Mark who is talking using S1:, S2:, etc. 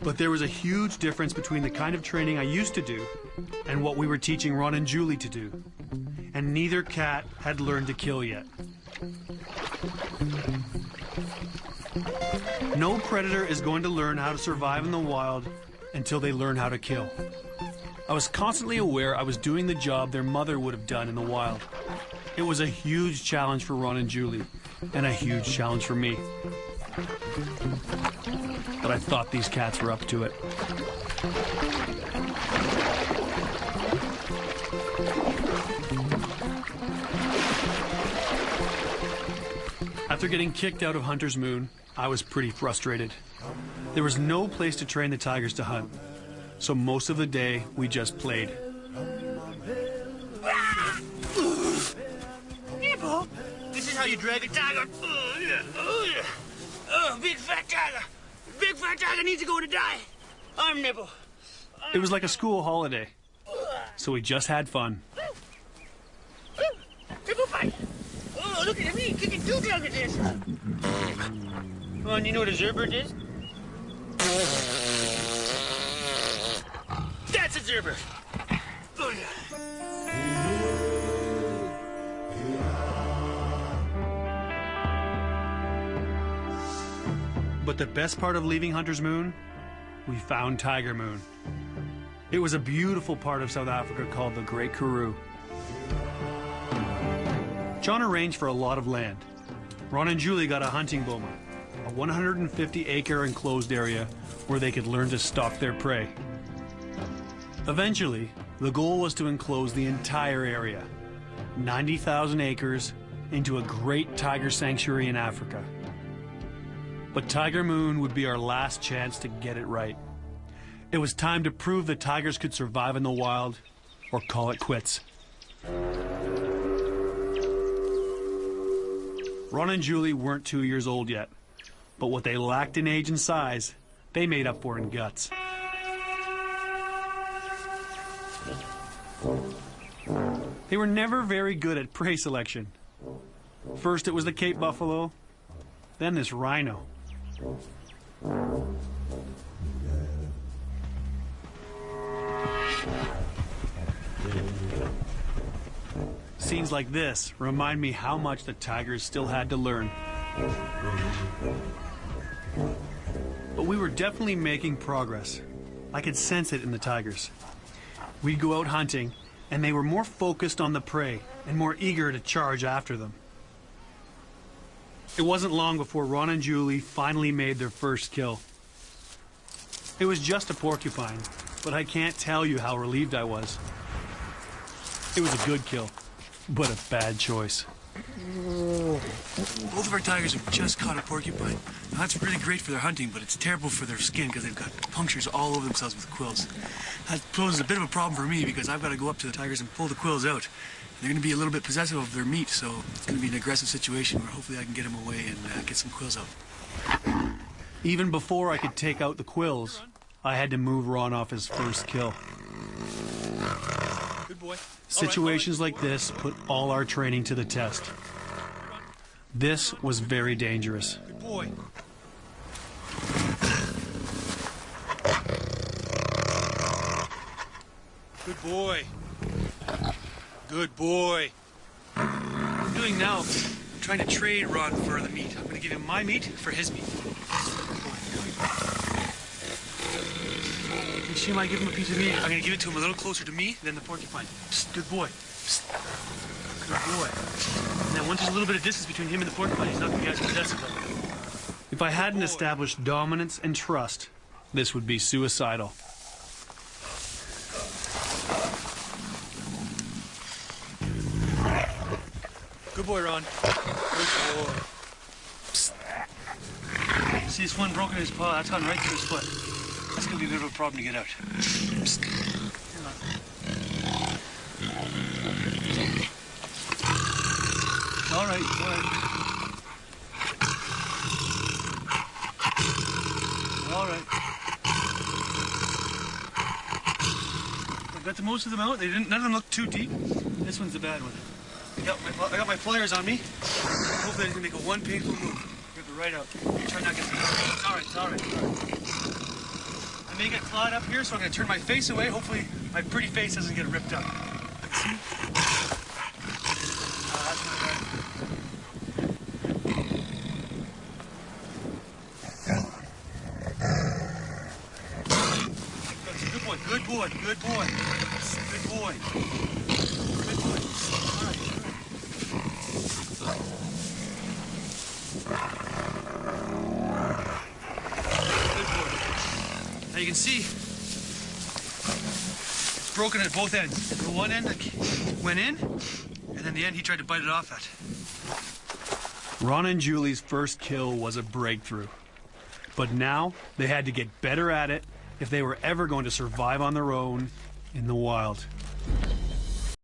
S1: But there was a huge difference between the kind of training I used to do and what we were teaching Ron and Julie to do. And neither cat had learned to kill yet. No predator is going to learn how to survive in the wild until they learn how to kill. I was constantly aware I was doing the job their mother would have done in the wild. It was a huge challenge for Ron and Julie, and a huge challenge for me. But I thought these cats were up to it. After getting kicked out of Hunter's Moon, I was pretty frustrated. There was no place to train the tigers to hunt, so most of the day we just played.
S2: Nibble, this is how you drag a tiger. Oh, big fat tiger. Big fat tiger needs to go to die. I'm Nibble.
S1: It was like a school holiday, so we just had fun.
S2: Nibble fight. Oh, look at me kicking two tigers. Oh, and you know what a zerbert is? That's a zerbert. Oh, yeah.
S1: But the best part of leaving Hunter's Moon, we found Tiger Moon. It was a beautiful part of South Africa called the Great Karoo. John arranged for a lot of land. Ron and Julie got a hunting boma, a 150-acre enclosed area where they could learn to stalk their prey. Eventually, the goal was to enclose the entire area, 90,000 acres, into a great tiger sanctuary in Africa. But Tiger Moon would be our last chance to get it right. It was time to prove that tigers could survive in the wild, or call it quits. Ron and Julie weren't 2 years old yet, but what they lacked in age and size, they made up for in guts. They were never very good at prey selection. First it was the Cape buffalo, then this rhino. Scenes like this remind me how much the tigers still had to learn. But we were definitely making progress. I could sense it in the tigers. We'd go out hunting, and they were more focused on the prey and more eager to charge after them. It wasn't long before Ron and Julie finally made their first kill. It was just a porcupine, but I can't tell you how relieved I was. It was a good kill, but a bad choice.
S3: Both of our tigers have just caught a porcupine. Now, that's really great for their hunting, but it's terrible for their skin because they've got punctures all over themselves with quills. That poses a bit of a problem for me because I've got to go up to the tigers and pull the quills out. They're going to be a little bit possessive of their meat, so it's going to be an aggressive situation where hopefully I can get them away and get some quills out.
S1: Even before I could take out the quills, I had to move Ron off his first kill.
S3: Good boy.
S1: Situations like this put all our training to the test. This was very dangerous.
S3: Good boy. Good boy. Good boy. What I'm doing now, I'm trying to trade Ron for the meat. I'm going to give him my meat for his meat. You see him, I give him a piece of meat. I'm going to give it to him a little closer to me than the porcupine. Psst, good boy. Psst. Good boy. And then once there's a little bit of distance between him and the porcupine, he's not going to be as possessive of it.
S1: If I hadn't established dominance and trust, this would be suicidal.
S3: Good boy, Ron. Good boy. Psst. See this one broken in his paw? That's gone right through his foot. That's going to be a bit of a problem to get out. Psst. Come on. All right, all right. All right. I got the most of them out. None of them look too deep. This one's the bad one. I got my pliers on me. Hopefully I can make a one painful move. Get it right out. Try not to get. All right, all right, all right. It may get clawed up here, so I'm going to turn my face away. Hopefully my pretty face doesn't get ripped up. Let's see. That's not bad. Good boy, good boy, good boy. Good boy. Good boy. All right. Good boy. Now you can see it's broken at both ends. The one end went in, and then the end he tried to bite it off at.
S1: Ron and Julie's first kill was a breakthrough. But now they had to get better at it if they were ever going to survive on their own in the wild.